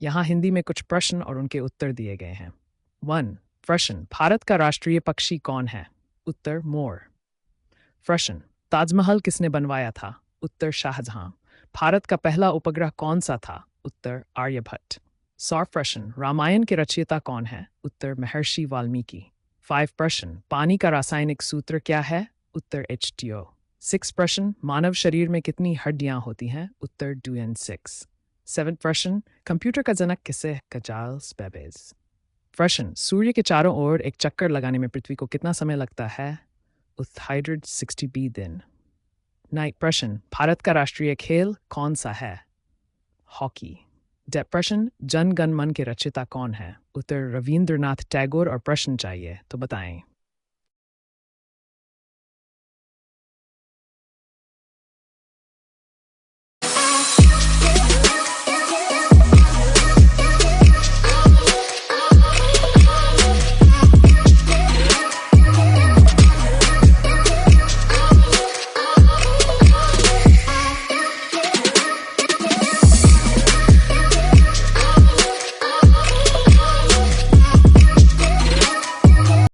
यहाँ हिंदी में कुछ प्रश्न और उनके उत्तर दिए गए हैं। 1. प्रश्न, भारत का राष्ट्रीय पक्षी कौन है? उत्तर, मोर। प्रश्न, ताजमहल किसने बनवाया था? उत्तर, शाहजहां। भारत का पहला उपग्रह कौन सा था? उत्तर, आर्यभट्ट। 100 प्रश्न, रामायण के रचयिता कौन है? उत्तर, महर्षि वाल्मीकि। 5 प्रश्न, पानी का रासायनिक सूत्र क्या है? उत्तर, H2O। 6 प्रश्न, मानव शरीर में कितनी हड्डियां होती हैं? उत्तर, 2 and 6। 7 प्रश्न, कंप्यूटर का जनक किसे है? Charles Babbage. प्रश्न, सूर्य के चारों ओर एक चक्कर लगाने में पृथ्वी को कितना समय लगता है? 360 दिन। 9 प्रश्न, भारत का राष्ट्रीय खेल कौन सा है? हॉकी। 10 प्रश्न, जन गण मन के रचयिता कौन है? उत्तर, रविंद्रनाथ टैगोर। और प्रश्न चाहिए तो बताएं।